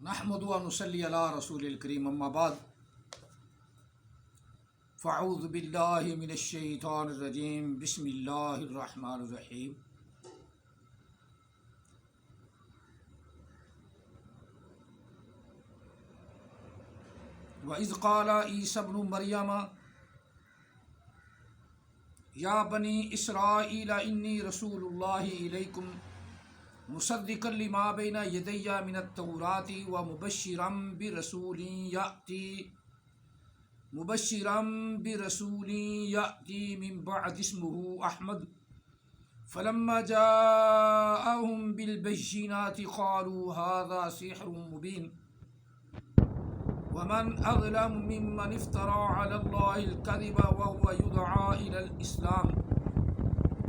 نحمد و نصلی علی رسول الکریم اما بعد فاعوذ باللہ من الشیطان الرجیم بسم اللہ الرحمن الرحیم وَإِذْ قَالَ عِيسَى ابْنُ مَرْيَمَ یا بنی اسرائیل انی رسول اللہ الیکم مصدقا لما بین یدی من التوراۃ ومبشرا برسول یأتی من بعد اسمہ احمد فلما جاءهم بالبینات قالوا هذا سحر مبین ومن اظلم ممن افترى على الله الكذب وهو يدعى الى الاسلام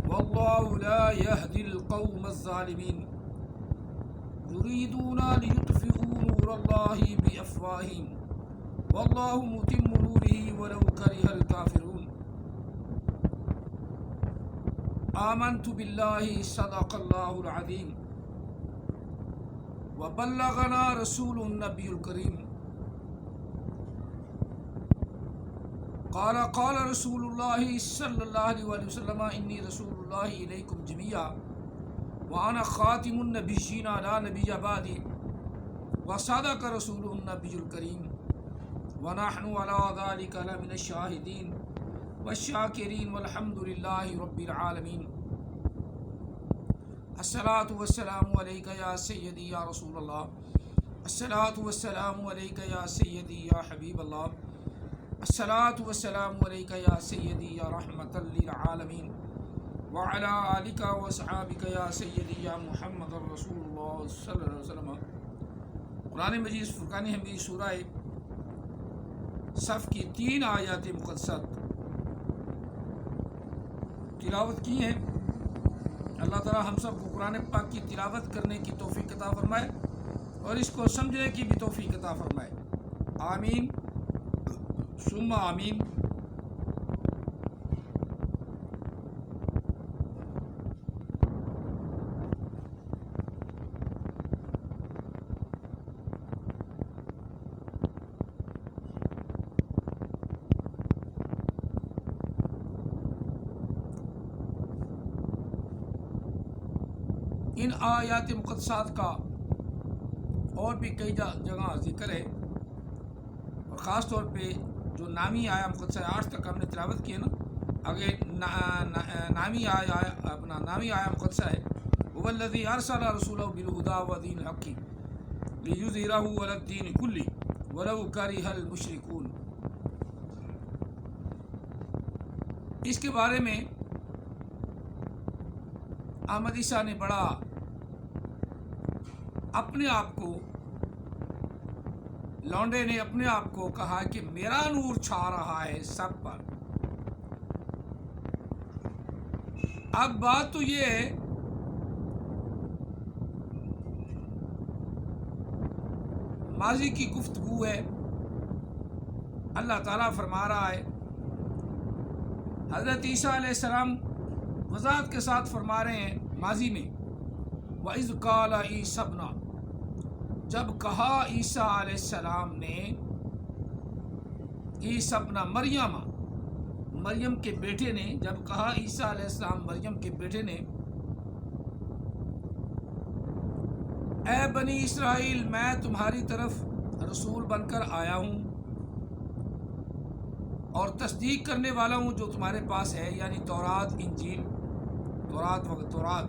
والله لا يهدي القوم الظالمين يريدون ليطفئوا نور الله بأفواههم والله متم نوره ولو كره الكافرون آمنت بالله صدق الله العظيم وبلغنا رسول النبي الكريم قال رسول الله صلى الله عليه وسلم إني رسول الله إليكم جميعا وأنا خاتم النبيين لا نبي بعدي وصدق رسول النبي الكريم ونحن على ذلك لمن الشاهدين والشاكرين والحمد لله رب العالمين الصلاة والسلام عليك يا سيدي يا رسول الله الصلاة والسلام عليك يا سيدي يا حبيب الله الصلاة والسلام عليك يا سيدي يا رحمة للعالمين وعلى آلك وصحابك يا سيدي يا محمد رسول الله صلى الله عليه وسلم۔ قرآن مجید فرقان حمید سورہ صف کی 3 آیات مقدسات تلاوت کی ہیں۔ اللہ تعالی ہم سب کو قرآن پاک کی تلاوت کرنے کی توفیق عطا فرمائے اور اس کو سمجھنے کی بھی توفیق عطا فرمائے، آمین ثم آمین۔ ان آیات مقدسات کا اور بھی کئی جگہ ذکر ہے، اور خاص طور پہ جو نامی آیا مقدسہ 8 تک ہم نے تلاوت کی ہے نا، آگے نامی آیا مقدسہ ہے هو الذی ارسل رسولہ بالہدی ودین الحق لیظہرہ علی الدین کلہ ولو کرہ المشرکون۔ اس کے بارے میں احمد عیسیٰ نے بڑا اپنے آپ کو، لونڈے نے اپنے آپ کو کہا کہ میرا نور چھا رہا ہے سب پر۔ اب بات تو یہ ہے ماضی کی گفتگو ہے، اللہ تعالیٰ فرما رہا ہے، حضرت عیسیٰ علیہ السلام وضاحت کے ساتھ فرما رہے ہیں ماضی میں، وَإِذْ قَالَ عِيسَى ابْنُ، جب کہا عیسیٰ علیہ السلام نے، عیسیٰ ابن مریم، مریم کے بیٹے نے، جب کہا عیسیٰ علیہ السلام مریم کے بیٹے نے، اے بنی اسرائیل میں تمہاری طرف رسول بن کر آیا ہوں اور تصدیق کرنے والا ہوں جو تمہارے پاس ہے، یعنی تورات، انجیل، تورات،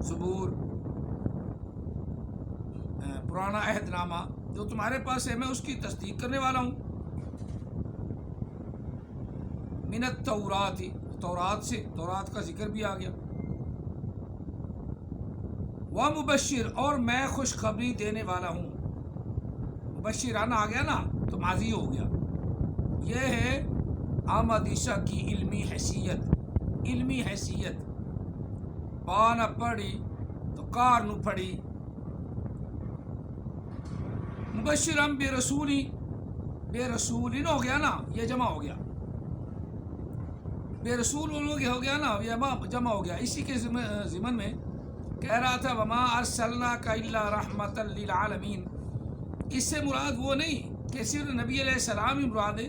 زبور، پرانا عہد نامہ جو تمہارے پاس ہے، میں اس کی تصدیق کرنے والا ہوں۔ من التورات، تورات سے، تورات کا ذکر بھی آ گیا، ومبشر، اور میں خوشخبری دینے والا ہوں۔ مبشرانہ آ گیا نا تو ماضی ہو گیا۔ یہ ہے احمد عیسیٰ کی علمی حیثیت، پا نہ پڑھی تو کار نہ پڑھی۔ مبشرم بے رسولین ہو گیا نا، یہ جمع ہو گیا، بے رسول ہو گیا نا، یہ جمع ہو گیا۔ اسی کے ضمن میں کہہ رہا تھا وما ارسلناک الا رحمۃ للعالمین، اس سے مراد وہ نہیں کہ صرف نبی علیہ السلام ہی مراد ہے،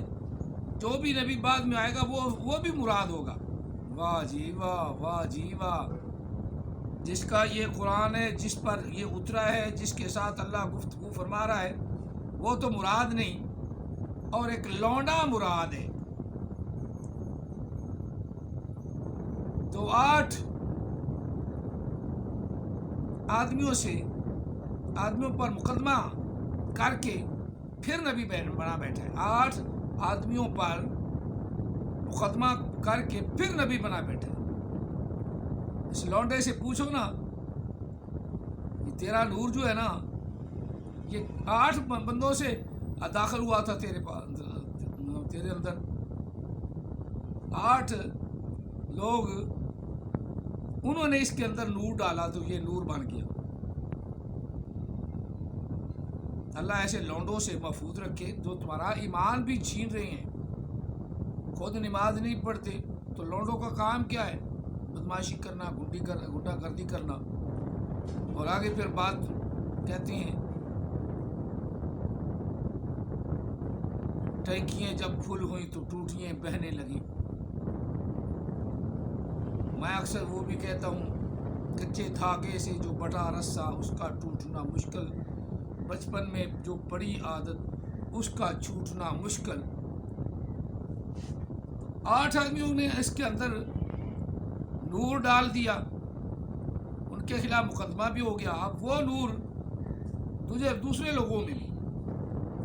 جو بھی نبی بعد میں آئے گا وہ بھی مراد ہوگا۔ واہ جی واہ، واہ جی واہ، جس کا یہ قرآن ہے، جس پر یہ اترا ہے، جس کے ساتھ اللہ گفتگو فرما رہا ہے، وہ تو مراد نہیں، اور ایک لونڈا مراد ہے۔ تو 8 آدمیوں پر مقدمہ کر کے پھر نبی بنا بیٹھا ہے۔ 8 آدمیوں پر مقدمہ کر کے پھر نبی بنا بیٹھا ہے۔ اس لونڈے سے پوچھو نا، یہ تیرا نور جو ہے نا، یہ 8 بندوں سے داخل ہوا تھا تیرے اندر، 8 لوگ، انہوں نے اس کے اندر نور ڈالا تو یہ نور بن گیا۔ اللہ ایسے لونڈوں سے محفوظ رکھے جو تمہارا ایمان بھی چھین رہے ہیں، خود نماز نہیں پڑھتے، تو لونڈوں کا کام کیا ہے؟ بدماشی کرنا، گنڈا گردی کرنا، اور آگے پھر بات کہتے ہیں ٹینکیاں جب پھل ہوئیں تو ٹوٹیاں بہنے لگیں۔ میں اکثر وہ بھی کہتا ہوں، کچے دھاگے سے جو بٹا رسا اس کا ٹوٹنا مشکل، بچپن میں جو پڑی عادت اس کا چھوٹنا مشکل۔ 8 آدمیوں نے اس کے اندر نور ڈال دیا، ان کے خلاف مقدمہ بھی ہو گیا۔ اب وہ نور تجھے دوسرے لوگوں میں بھی،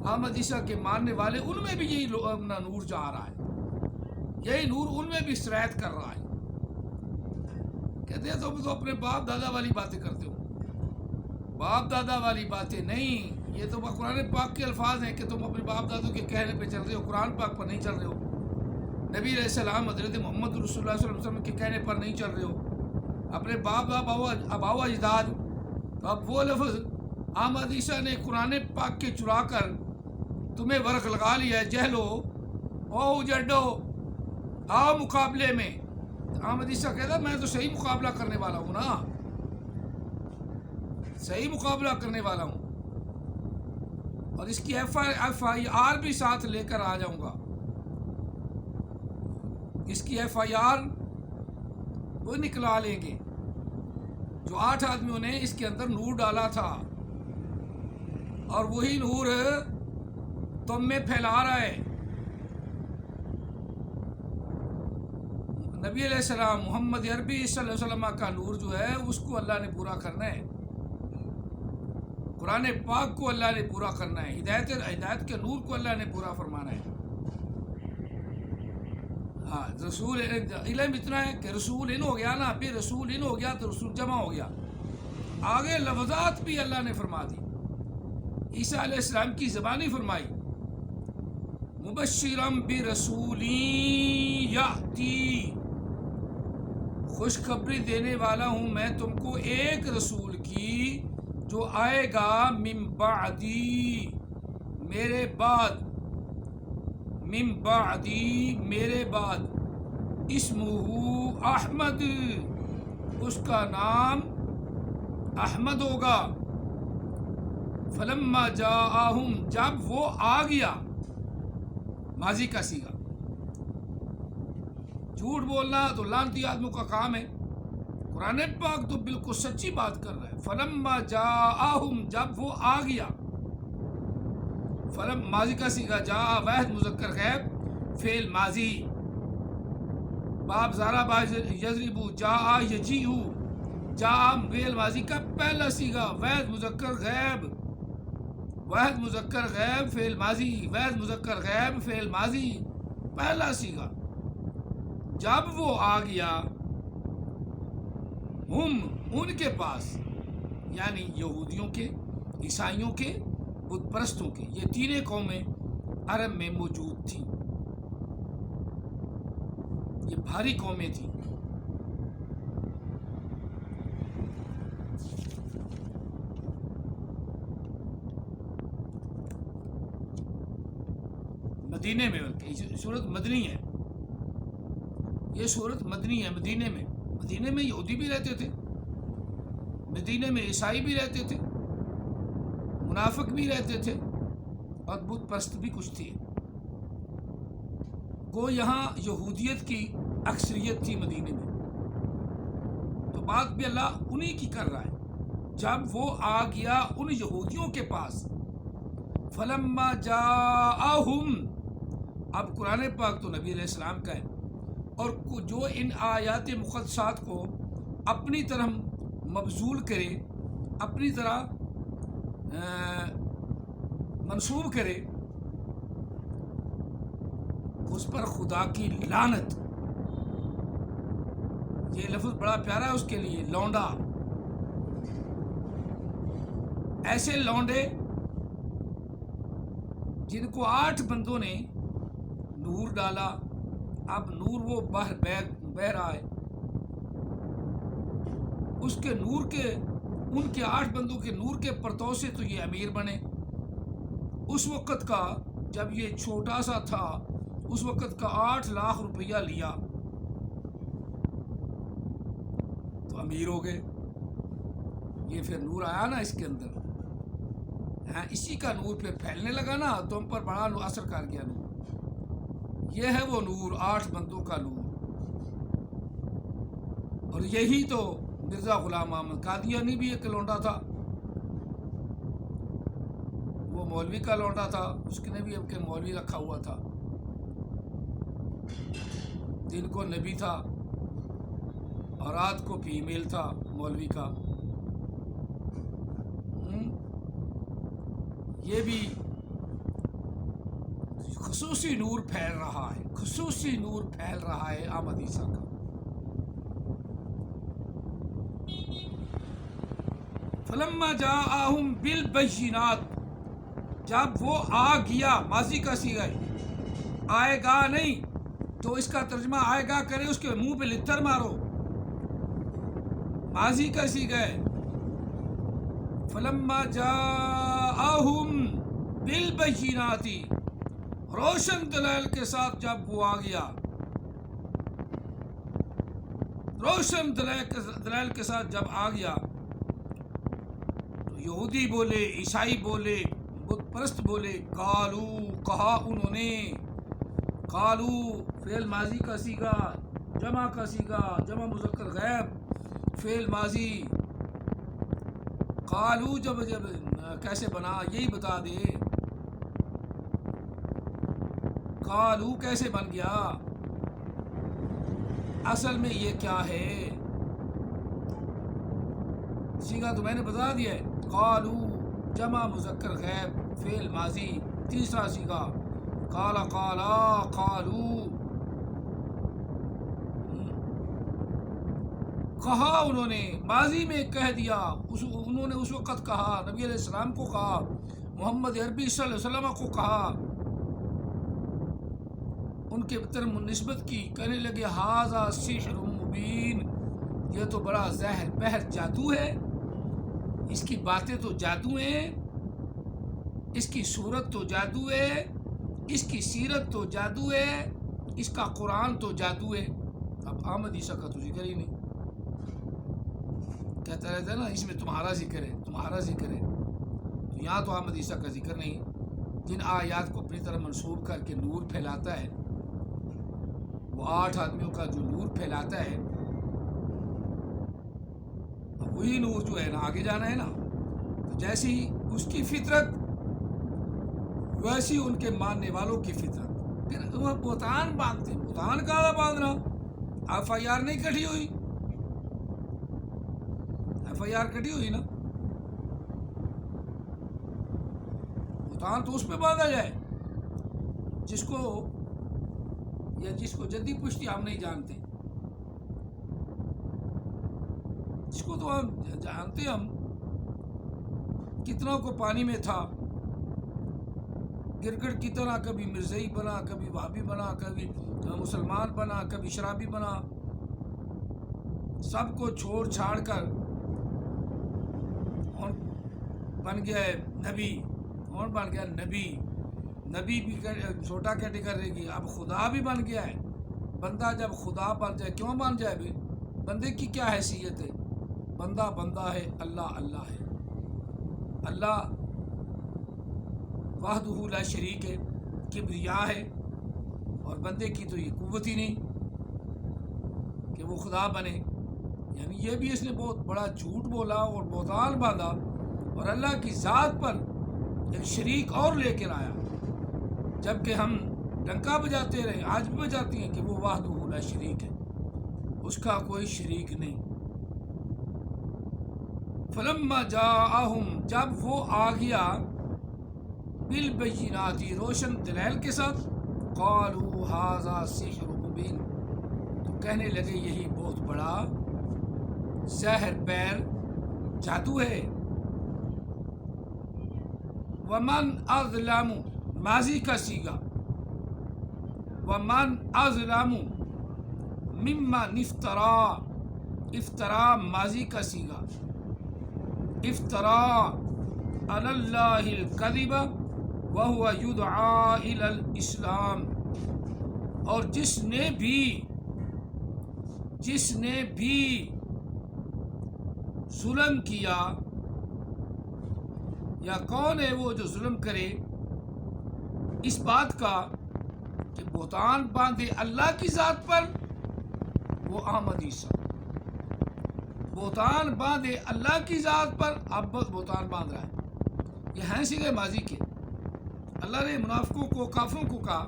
احمد عیسیٰ کے ماننے والے، ان میں بھی یہی اپنا نور جا رہا ہے، یہی نور ان میں بھی سرایت کر رہا ہے۔ کہتے ہیں تم تو اپنے باپ دادا والی باتیں کرتے ہو۔ باپ دادا والی باتیں نہیں، یہ تو قرآن پاک کے الفاظ ہیں کہ تم اپنے باپ دادوں کے کہنے پہ چل رہے ہو، قرآن پاک پر نہیں چل رہے ہو، نبی علیہ السلام حضرت محمد رسول اللہ صلی اللہ علیہ وسلم کے کہنے پر نہیں چل رہے ہو، اپنے باپ اباؤ اجداد۔ تو اب وہ لفظ احمد عیسیٰ نے قرآن پاک کے چرا کر تمہیں ورق لگا لیا ہے، جہلو او جڈو آؤ مقابلے میں۔ احمد عیسیٰ کہتا میں تو صحیح مقابلہ کرنے والا ہوں نا، صحیح مقابلہ کرنے والا ہوں، اور اس کی ایف آئی آر بھی ساتھ لے کر آ جاؤں گا۔ اس کی ایف آئی آر وہ نکلا لیں گے جو 8 آدمیوں نے اس کے اندر نور ڈالا تھا، اور وہی نور تم میں پھیلا رہا ہے۔ نبی علیہ السلام محمد عربی صلی اللہ علیہ وسلم کا نور جو ہے اس کو اللہ نے پورا کرنا ہے، قرآن پاک کو اللہ نے پورا کرنا ہے، ہدایت کے نور کو اللہ نے پورا فرمانا ہے۔ ہاں، رسول علم اتنا ہے کہ رسول ان ہو گیا نا، پھر رسول ان ہو گیا تو رسول جمع ہو گیا، آگے لفظات بھی اللہ نے فرما دی، عیسیٰ علیہ السلام کی زبانی فرمائی، مبشرم برسول یاتی، خوشخبری دینے والا ہوں میں تم کو ایک رسول کی جو آئے گا من بعدی، میرے بعد، من بعدی، میرے بعد، اسمہ احمد، اس کا نام احمد ہوگا۔ فلما جاءہم، جب وہ آ گیا، ماضی کا صیغہ، جھوٹ بولنا تو لعنتی آدمیوں کا کام ہے، قرآن پاک تو بالکل سچی بات کر رہا ہے۔ فلما جاءہم، جب وہ آ گیا، فلم ماضی کا صیغہ، جاء واحد مذکر غائب، فعل ماضی، باب زارا با یضربو، جاء یجیء، جاء فعل ماضی کا پہلا صیغہ، واحد مذکر غائب، واحد مذکر غائب فعل ماضی، واحد مذکر غائب فعل ماضی، پہلا صیغہ۔ جب وہ آ گیا، ہم، ان کے پاس، یعنی یہودیوں کے، عیسائیوں کے، بت پرستوں کے، یہ تینیں قومیں عرب میں موجود تھیں، یہ بھاری قومیں تھیں۔ مدینے میں، بلکہ صورت مدنی ہے، یہ صورت مدنی ہے، مدینے میں یہودی بھی رہتے تھے، مدینے میں عیسائی بھی رہتے تھے، منافق بھی رہتے تھے اور بت پرست بھی کچھ تھے. گو یہاں یہودیت کی اکثریت تھی مدینے میں، تو بات بھی اللہ انہی کی کر رہا ہے. جب وہ آ گیا ان یہودیوں کے پاس، فلما جاءہم، اب قرآن پاک تو نبی علیہ السلام کا ہے، اور جو ان آیات مقدسات کو اپنی طرح مبذول کرے، اپنی طرح منسوب کرے، اس پر خدا کی لعنت. یہ لفظ بڑا پیارا ہے اس کے لیے، لونڈا. ایسے لونڈے جن کو 8 بندوں نے نور ڈالا، اب نور وہ بہہ رہا ہے، اس کے نور کے، ان کے 8 بندوں کے نور کے پرتو سے تو یہ امیر بنے. اس وقت کا، جب یہ چھوٹا سا تھا، اس وقت کا 8 لاکھ روپیہ لیا تو امیر ہو گئے. یہ پھر نور آیا نا اس کے اندر، ہاں اسی کا نور پھر پھیلنے لگا نا، تو ہم پر بڑا اثر کر گیا نور. یہ ہے وہ نور، 8 بندوں کا نور. اور یہی تو مرزا غلام احمد قادیانی بھی ایک لونڈا تھا، وہ مولوی کا لونڈا تھا، اس نے بھی ایک مولوی رکھا ہوا تھا، دن کو نبی تھا اور رات کو فیمیل تھا مولوی کا. یہ بھی خصوصی نور پھیل رہا ہے، خصوصی نور پھیل رہا ہے احمد عیسیٰ کا. فلما جاءہم بالبینات، جب وہ آ گیا، ماضی کا صیغہ ہے، آئے گا نہیں تو اس کا ترجمہ آئے گا کرے، اس کے منہ پہ لتر مارو. ماضی کا صیغہ ہے. فلما جاءہم بالبینات، روشن دلائل کے ساتھ جب وہ آ گیا، روشن دلائل کے ساتھ جب آ گیا، تو یہودی بولے، عیسائی بولے، بت پرست بولے، قالو، کہا انہوں نے، قالو فعل ماضی کا صیغہ، جمع کا صیغہ، جمع مذکر غائب، فعل ماضی. قالو جب کیسے بنا یہی بتا دے، قالو کیسے بن گیا، اصل میں یہ کیا ہے. صیغہ تو میں نے بتا دیا ہے، قالو جمع مذکر غائب، فعل ماضی. تیسرا صیغہ قالا، قالا، قالو، کہا انہوں نے، ماضی میں کہہ دیا. انہوں نے اس وقت کہا، نبی علیہ السلام کو کہا، محمد عربی صلی اللہ علیہ وسلم کو کہا، ان کے طرف نسبت کی، کہنے لگے ھذا سحر مبین، یہ تو بڑا زہر بہر جادو ہے، اس کی باتیں تو جادو ہیں، اس کی صورت تو جادو ہے، اس کی سیرت تو جادو ہے، اس کا قرآن تو جادو ہے. اب احمد عیسیٰ کا تو ذکر ہی نہیں، کہتا رہتا ہے نا اس میں تمہارا ذکر ہے، تمہارا ذکر ہے. تو یہاں تو احمد عیسیٰ کا ذکر نہیں. جن آیات کو اپنی طرح منسوب کر کے نور پھیلاتا ہے، وہ 8 آدمیوں کا جو نور پھیلاتا ہے، وہی نور جو ہے نا آگے جانا ہے نا. تو جیسی اس کی فطرت، ویسی ان کے ماننے والوں کی فطرت. پھر وہ بہتان باندھتے ہیں. بہتان کہاں باندھنا، ایف آئی آر نہیں کٹھی ہوئی، ایف آئی آر کٹی ہوئی نا، بہتان تو اس پہ باندھا جائے جس کو، یا جس کو جدی پشتی ہم نہیں جانتے، جس کو تو ہم جانتے، ہم کتنوں کو پانی میں تھا، گرگٹ کی طرح کبھی مرزائی بنا، کبھی وہابی بنا، کبھی مسلمان بنا، کبھی شرابی بنا، سب کو چھوڑ چھاڑ کر کون بن گیا ہے نبی. کون بن گیا نبی؟ نبی بھی چھوٹا کیٹیگری کی، اب خدا بھی بن گیا ہے. بندہ جب خدا بن جائے، کیوں بن جائے بھی؟ بندے کی کیا حیثیت ہے؟ بندہ بندہ ہے، اللہ اللہ ہے. اللہ وحدہ لا شریک ہے، کبریا ہے، اور بندے کی تو یہ قوت ہی نہیں کہ وہ خدا بنے. یعنی یہ بھی اس نے بہت بڑا جھوٹ بولا اور بہتان باندھا اور اللہ کی ذات پر ایک شریک اور لے کر آیا، جبکہ ہم ڈنکا بجاتے رہے، آج بھی بجاتی ہیں کہ وہ وحدہ لا شریک ہے، اس کا کوئی شریک نہیں. فلما جاءہم، جب وہ آ گیا، بالبینات، روشن دلائل کے ساتھ، قالوا ھذا سحر مبین، تو کہنے لگے یہی بہت بڑا زہر پیر جادو ہے. ومن اظلم، ماضی کا صیغہ، ومن اظلم ممن افترا، افترا ماضی کا صیغہ، افترا علی اللہ الکذب وہو یدعا الی الاسلام، اور جس نے بھی ظلم کیا، یا کون ہے وہ جو ظلم کرے اس بات کا کہ بہتان باندھے اللہ کی ذات پر، وہ احمد عیسیٰ. بہتان باندھے اللہ کی ذات پر، اب بہتان باندھ رہا ہے. یہ ہیں صیغے ماضی کے. اللہ نے منافقوں کو، کافروں کو کہا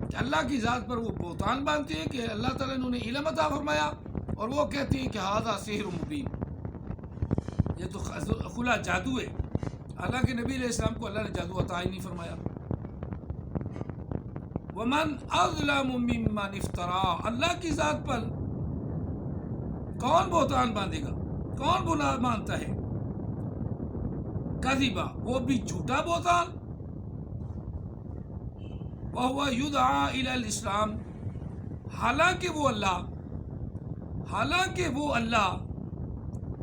کہ اللہ کی ذات پر وہ بہتان باندھتے ہیں کہ اللہ تعالیٰ نے انہیں علم عطا فرمایا، اور وہ کہتے ہیں کہ ھذا سحر مبین، یہ تو کھلا جادو ہے. اللہ کے نبی علیہ السلام کو اللہ نے جادو عطا ہی نہیں فرمایا. ومن اظلم ممن افترا، اللہ کی ذات پر کون بہتان باندھے گا، کون گناہ مانتا ہے، کذبا، وہ بھی جھوٹا بہتان، وہو یدعا الی الاسلام، حالانکہ وہ اللہ،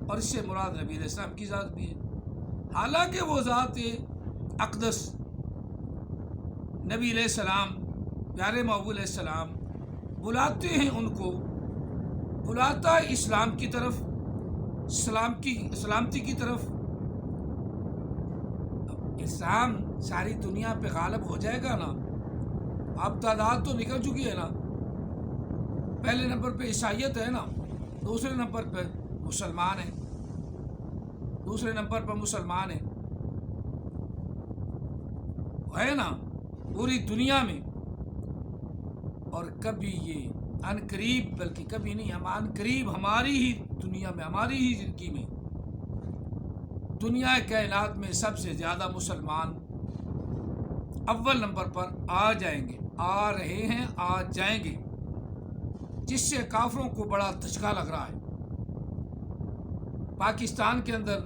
اور اس سے مراد نبی علیہ السلام کی ذات بھی ہے، حالانکہ وہ ذات اقدس نبی علیہ السلام، پیارے محبوب علیہ السلام بلاتے ہیں، ان کو بلاتا ہے اسلام کی طرف، سلامتی کی طرف. اسلام ساری دنیا پہ غالب ہو جائے گا نا. اب تعداد تو نکل چکی ہے نا. پہلے نمبر پہ عیسائیت ہے نا، دوسرے نمبر پہ مسلمان ہیں، ہے نا پوری دنیا میں. اور کبھی یہ ان قریب، بلکہ کبھی نہیں، ہم ان قریب ہماری ہی دنیا میں، ہماری ہی زندگی میں، دنیا کائنات میں سب سے زیادہ مسلمان اول نمبر پر آ جائیں گے، آ رہے ہیں، آ جائیں گے، جس سے کافروں کو بڑا دھچکا لگ رہا ہے. پاکستان کے اندر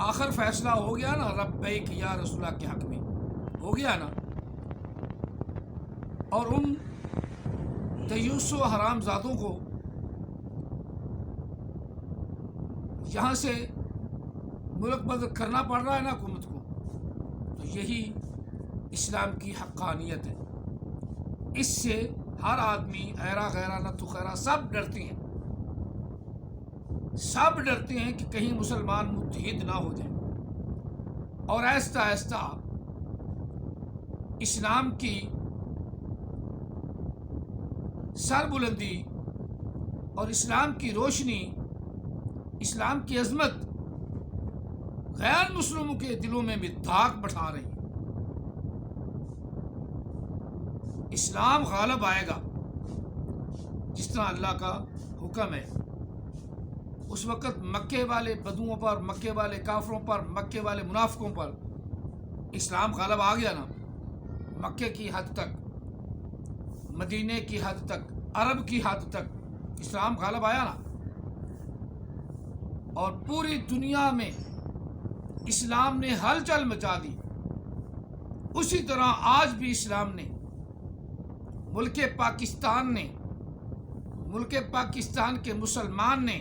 آخر فیصلہ ہو گیا نا، لبیک یا رسول اللہ کے حق میں ہو گیا نا. اور ان دیوس و حرام زادوں کو یہاں سے ملک بدر کرنا پڑ رہا ہے نا حکومت کو. تو یہی اسلام کی حقانیت ہے. اس سے ہر آدمی، ایرا غیرہ نتو خیرہ، سب ڈرتے ہیں کہ کہیں مسلمان متحد نہ ہو جائیں. اور آہستہ آہستہ اسلام کی سر بلندی اور اسلام کی روشنی، اسلام کی عظمت غیر مسلموں کے دلوں میں بھی داغ بٹھا رہی ہے. اسلام غالب آئے گا جس طرح اللہ کا حکم ہے. اس وقت مکے والے بدوؤں پر، مکے والے کافروں پر، مکے والے منافقوں پر اسلام غالب آ گیا نا. مکے کی حد تک، مدینے کی حد تک، عرب کی حد تک اسلام غالب آیا نا. اور پوری دنیا میں اسلام نے ہلچل مچا دی. اسی طرح آج بھی اسلام نے، ملک پاکستان کے مسلمان نے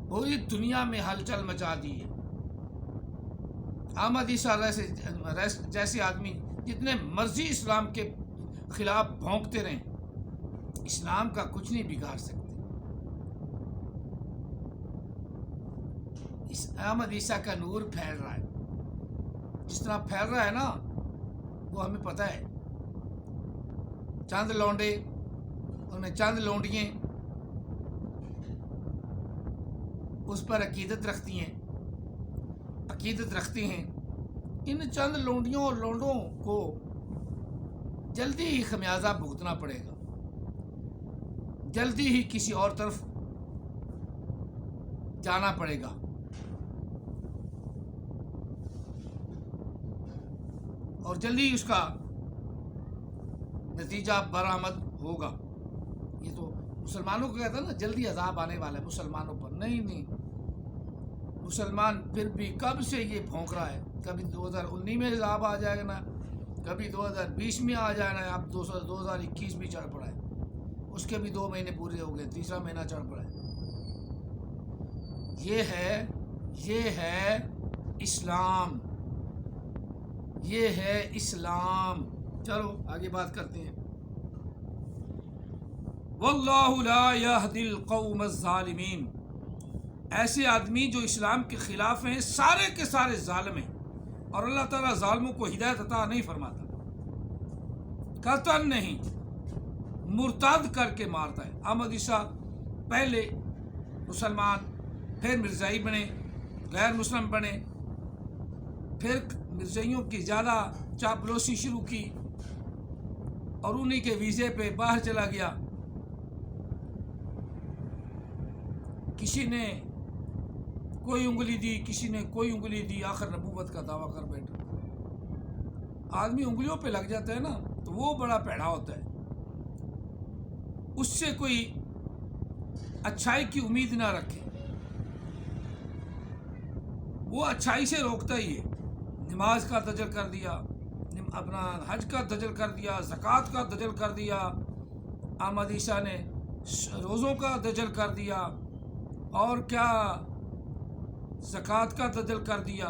پوری دنیا میں ہلچل مچا دی ہے. احمد عیسیٰ جیسے آدمی جتنے مرضی اسلام کے خلاف بھونکتے رہیں، اسلام کا کچھ نہیں بگاڑ سکتے. احمد عیسیٰ کا نور پھیل رہا ہے. جس طرح پھیل رہا ہے نا وہ ہمیں پتہ ہے. چند لونڈے ان میں چند لونڈیاں اس پر عقیدت رکھتی ہیں. ان چند لونڈیوں اور لونڈوں کو جلدی ہی خمیازہ بھگتنا پڑے گا، جلدی ہی کسی اور طرف جانا پڑے گا. اور جلدی اس کا نتیجہ برآمد ہوگا. یہ تو مسلمانوں کو کہتا ہے نا جلدی عذاب آنے والا ہے مسلمانوں پر. نہیں، مسلمان پھر بھی کب سے یہ بھونک رہا ہے. کبھی 2019 میں عذاب آ جائے گا نا، کبھی 2020 میں آ جائے نا. اب 2021 بھی چڑھ پڑا ہے، اس کے بھی 2 مہینے پورے ہو گئے، تیسرا مہینہ چڑھ پڑا ہے. یہ ہے اسلام، یہ ہے اسلام. چلو آگے بات کرتے ہیں. واللہ لا یہدی القوم الظالمین. ایسے آدمی جو اسلام کے خلاف ہیں سارے کے سارے ظالم ہیں، اور اللہ تعالیٰ ظالموں کو ہدایت عطا نہیں فرماتا، قطعاً نہیں. مرتد کر کے مارتا ہے. احمد عیسیٰ پہلے مسلمان، پھر مرزائی بنے، غیر مسلم بنے، پھر مرزائیوں کی زیادہ چاپلوسی شروع کی اور انہی کے ویزے پہ باہر چلا گیا. کسی نے کوئی انگلی دی، کسی نے کوئی انگلی دی، آخر نبوت کا دعویٰ کر بیٹھا. آدمی انگلیوں پہ لگ جاتا ہے نا تو وہ بڑا پیڑا ہوتا ہے، اس سے کوئی اچھائی کی امید نہ رکھے. وہ اچھائی سے روکتا ہی ہے. نماز کا دجل کر دیا، اپنا حج کا دجل کر دیا، زکوٰۃ کا دجل کر دیا. احمد عیسیٰ نے روزوں کا دجل کر دیا، اور کیا زکوٰۃ کا دجل کر دیا.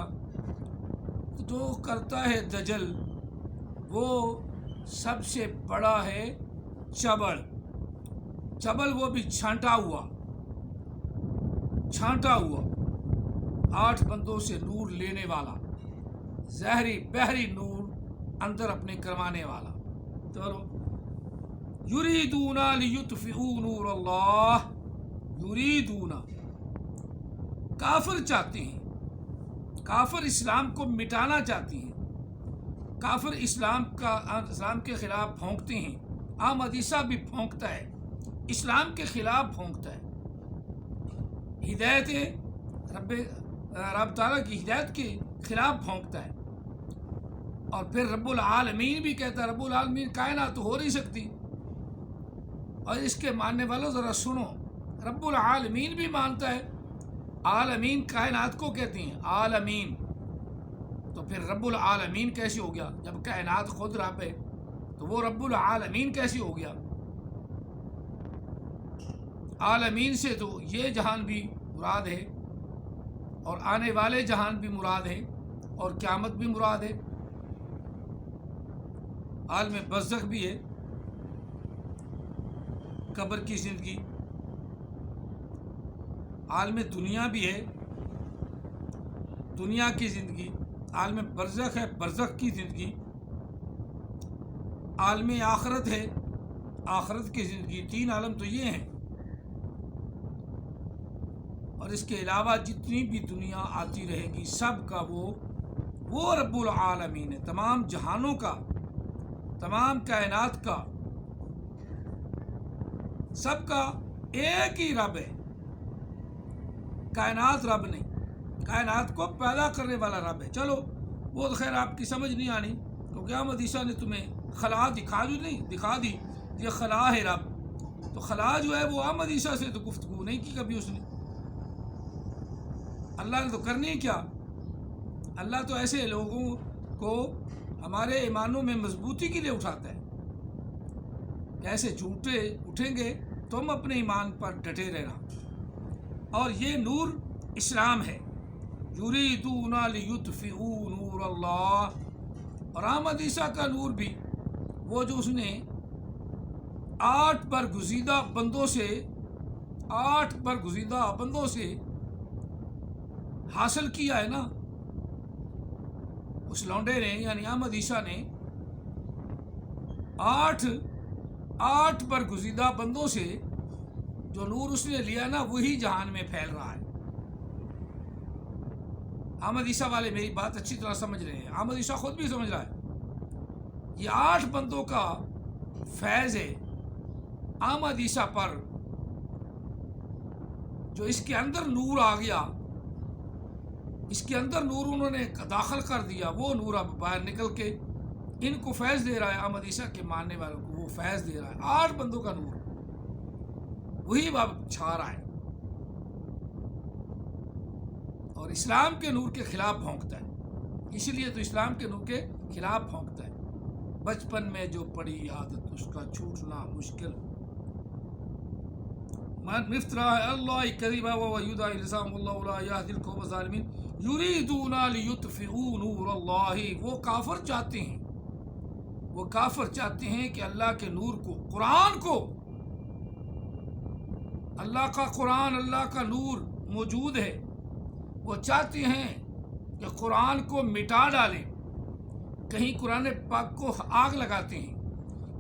جو کرتا ہے دجل وہ سب سے بڑا ہے چبل. وہ بھی چھانٹا ہوا 8 بندوں سے نور لینے والا، زہری بحری نور اندر اپنے کروانے والا. چلو یریدون لیطفئوا نور اللہ. یریدون کافر چاہتے ہیں، کافر اسلام کو مٹانا چاہتے ہیں، کافر اسلام کے خلاف بھونکتے ہیں. احمد عیسیٰ بھی بھونکتا ہے، اسلام کے خلاف بھونکتا ہے، ہدایت رب تعالیٰ کی ہدایت کے خلاف بھونکتا ہے. اور پھر رب العالمین بھی کہتا ہے. رب العالمین کائنات تو ہو نہیں سکتی. اور اس کے ماننے والوں ذرا سنو، رب العالمین بھی مانتا ہے. عالمین کائنات کو کہتے ہیں عالمین، تو پھر رب العالمین کیسے ہو گیا؟ جب کائنات خود رب ہے تو وہ رب العالمین کیسے ہو گیا؟ عالمین سے تو یہ جہان بھی مراد ہے، اور آنے والے جہان بھی مراد ہے، اور قیامت بھی مراد ہے. عالم برزخ بھی ہے، قبر کی زندگی. عالم دنیا بھی ہے، دنیا کی زندگی. عالم برزخ ہے، برزخ کی زندگی. عالم آخرت ہے، آخرت کی زندگی. 3 عالم تو یہ ہیں. اور اس کے علاوہ جتنی بھی دنیا آتی رہے گی سب کا وہ رب العالمین ہے. تمام جہانوں کا، تمام کائنات کا، سب کا ایک ہی رب ہے. کائنات رب نہیں، کائنات کو پیدا کرنے والا رب ہے. چلو وہ تو خیر آپ کی سمجھ نہیں آنی، کیونکہ احمد عیسیٰ نے تمہیں خلا دکھا دی یہ خلا ہے رب. تو خلا جو ہے وہ احمد عیسیٰ سے تو گفتگو نہیں کی کبھی اس نے. اللہ نے تو کرنی کیا؟ اللہ تو ایسے لوگوں کو ہمارے ایمانوں میں مضبوطی کے لیے اٹھاتا ہے. کیسے جھوٹے اٹھیں گے تم اپنے ایمان پر ڈٹے رہنا. اور یہ نور اسلام ہے. یریدون لیطفئوا نور اللہ. اور احمد عیسیٰ کا نور بھی وہ جو اس نے 8 برگزیدہ بندوں سے حاصل کیا ہے نا، اس لونڈے نے یعنی احمد عیسیٰ نے 8 برگزیدہ بندوں سے جو نور اس نے لیا نا وہی جہان میں پھیل رہا ہے۔ احمد عیسیٰ والے میری بات اچھی طرح سمجھ رہے ہیں، احمد عیسیٰ خود بھی سمجھ رہا ہے۔ یہ 8 بندوں کا فیض ہے احمد عیسیٰ پر، جو اس کے اندر نور آ گیا، اس کے اندر نور انہوں نے داخل کر دیا، وہ نور اب باہر نکل کے ان کو فیض دے رہا ہے، احمد عیسیٰ کے ماننے والوں کو وہ فیض دے رہا ہے۔ 8 بندوں کا نور وہی اب چھا رہا ہے اور اسلام کے نور کے خلاف بھونکتا ہے، اسی لیے تو اسلام کے نور کے خلاف بھونکتا ہے۔ بچپن میں جو پڑی عادت اس کا چھوٹنا مشکل، من افترى على الله كذبا وهو يدعي لسان والله لا يهدي القوم الظالمين يريدون ليطفئوا نور الله، وہ کافر چاہتے ہیں کہ اللہ کے نور کو، قرآن کو، اللہ کا قرآن، اللہ کا نور موجود ہے، وہ چاہتے ہیں کہ قرآن کو مٹا ڈالیں۔ کہیں قرآن پاک کو آگ لگاتے ہیں،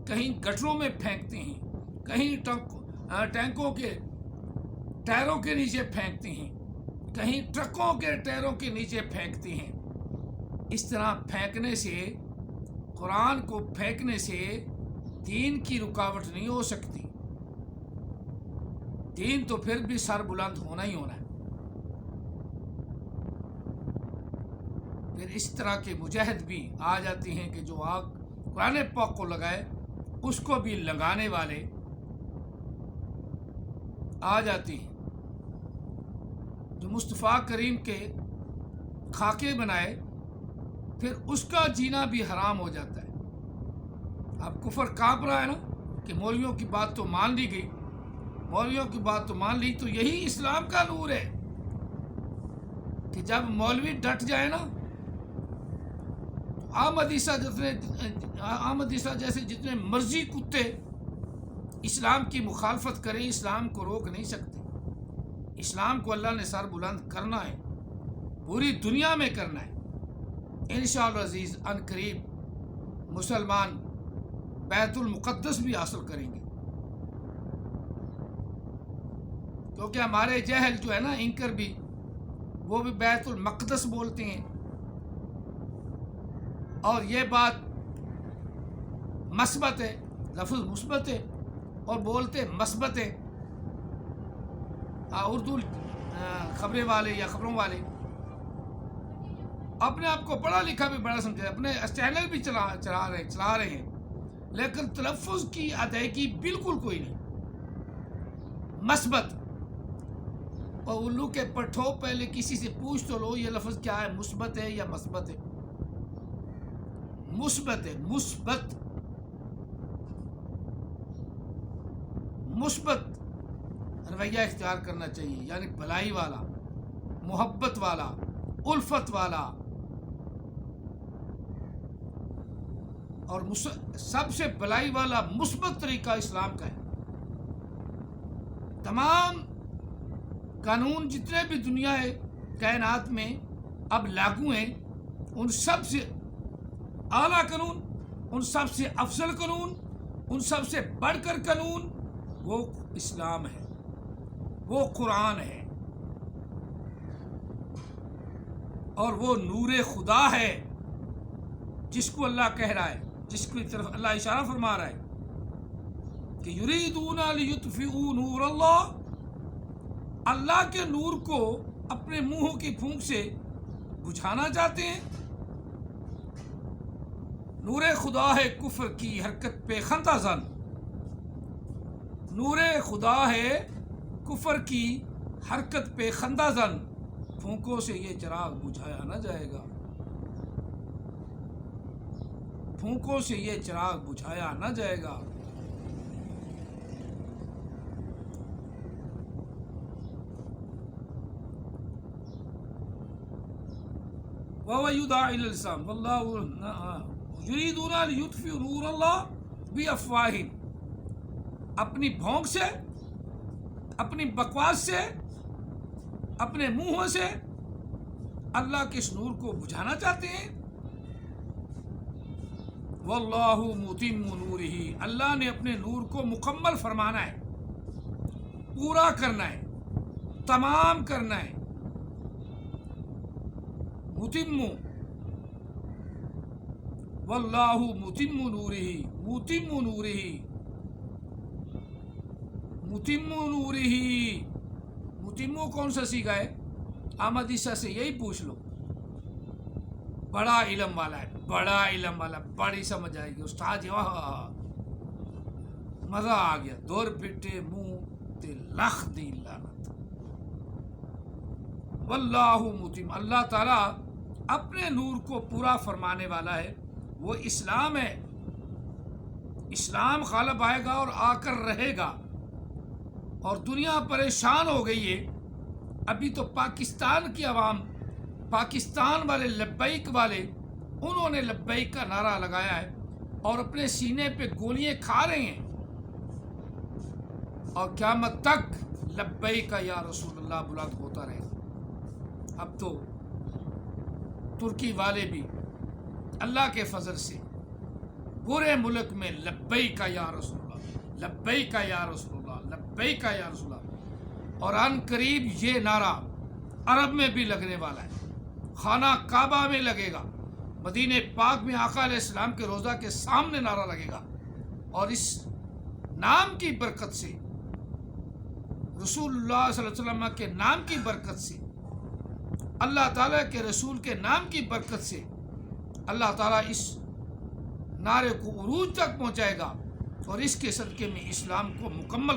کہیں گٹروں میں پھینکتے ہیں، کہیں ٹینکوں کے ٹائروں کے نیچے پھینکتے ہیں، کہیں ٹرکوں کے ٹائروں کے نیچے پھینکتے ہیں۔ اس طرح پھینکنے سے، قرآن کو پھینکنے سے دین کی رکاوٹ نہیں ہو سکتی، دین تو پھر بھی سر بلند ہونا ہی ہونا ہے۔ پھر اس طرح کے مجاہد بھی آ جاتے ہیں کہ جو آگ قرآن پاک کو لگائے اس کو بھی لگانے والے آ جاتے ہیں، جو مصطفیٰ کریم کے خاکے بنائے پھر اس کا جینا بھی حرام ہو جاتا ہے۔ اب کفر کانپ رہا ہے نا کہ مولویوں کی بات تو مان لی گئی، مولویوں کی بات تو مان لی، تو یہی اسلام کا نور ہے کہ جب مولوی ڈٹ جائے نا، احمد عیسیٰ جیسے جتنے مرضی کتے اسلام کی مخالفت کریں، اسلام کو روک نہیں سکتے۔ اسلام کو اللہ نے سر بلند کرنا ہے، پوری دنیا میں کرنا ہے۔ انشاءاللہ عزیز ان قریب مسلمان بیت المقدس بھی حاصل کریں گے، کیونکہ ہمارے جہل جو ہے نا انکر بھی، وہ بھی بیت المقدس بولتے ہیں، اور یہ بات مثبت ہے، لفظ مثبت ہے اور بولتے مثبت ہے۔ اردو خبریں والے یا خبروں والے اپنے آپ کو پڑھا لکھا بھی بڑا سمجھے، اپنے چینل بھی چلا رہے ہیں، لیکن تلفظ کی ادائیگی بالکل کوئی نہیں، مثبت۔ اور الو کے پٹھوں پہلے کسی سے پوچھ تو لو یہ لفظ کیا ہے، مثبت ہے یا مثبت ہے؟ مثبت ہے، مثبت رویہ اختیار کرنا چاہیے، یعنی بھلائی والا، محبت والا، الفت والا، اور سب سے بھلائی والا مثبت طریقہ اسلام کا ہے۔ تمام قانون جتنے بھی دنیا ہے کائنات میں اب لاگو ہیں، ان سب سے اعلیٰ قانون، ان سب سے افضل قانون، ان سب سے بڑھ کر قانون وہ اسلام ہے، وہ قرآن ہے، اور وہ نور خدا ہے جس کو اللہ کہہ رہا ہے، جس کی طرف اللہ اشارہ فرما رہا ہے کہ یریدون لیطفئوا نور اللہ، اللہ کے نور کو اپنے منہوں کی پھونک سے بجھانا چاہتے ہیں۔ نور خدا ہے کفر کی حرکت پہ خندہ زن، نور خدا ہے کفر کی حرکت پہ خندہ زن، پھونکوں سے یہ چراغ بجھایا نہ جائے گا، پھونکوں سے یہ چراغ بجھایا نہ جائے گا۔ وَهُوَ يُدْعَىٰ إِلَى الْإِسْلَامِ وَاللَّهُ يُرِيدُونَ لِيُطْفِئُوا نُورَ اللَّهِ بِأَفْوَاهِهِمْ، اپنی بھونک سے، اپنی بکواس سے، اپنے منہوں سے اللہ کے اس نور کو بجھانا چاہتے ہیں۔ واللہ متم نورہ، اللہ نے اپنے نور کو مکمل فرمانا ہے، پورا کرنا ہے، تمام کرنا ہے۔ متم، واللہ متم نورہ، متم نورہ، متم نورہ۔ متمو کون سا سیکھا ہے؟ احمد عیسیٰ سے یہی پوچھ لو، بڑا علم والا ہے، بڑا علم والا، بڑی سمجھ آئے گی استاد جی، واہ مزہ آ گیا، دور پٹے منہ تے لکھ دی لعنت۔ واللہ متم، اللہ تعالیٰ اپنے نور کو پورا فرمانے والا ہے، وہ اسلام ہے۔ اسلام غالب آئے گا اور آ کر رہے گا، اور دنیا پریشان ہو گئی ہے۔ ابھی تو پاکستان کی عوام، پاکستان والے لبیک والے، انہوں نے لبیک کا نعرہ لگایا ہے اور اپنے سینے پہ گولیاں کھا رہے ہیں، اور قیامت تک لبیک یا رسول اللہ بلند ہوتا رہے گا۔ اب تو ترکی والے بھی اللہ کے فضل سے پورے ملک میں لبیک یا رسول اللہ، لبیک یا رسول اللہ، لبیک یا رسول اللہ، اور ان قریب یہ نعرہ عرب میں بھی لگنے والا ہے، خانہ کعبہ میں لگے گا، مدینہ پاک میں آقا علیہ السلام کے روضہ کے سامنے نعرہ لگے گا، اور اس نام کی برکت سے، رسول اللہ صلی اللہ علیہ وسلم کے نام کی برکت سے، اللہ تعالیٰ کے رسول کے نام کی برکت سے، اللہ تعالیٰ اس نعرے کو عروج تک پہنچائے گا، اور اس کے صدقے میں اسلام کو مکمل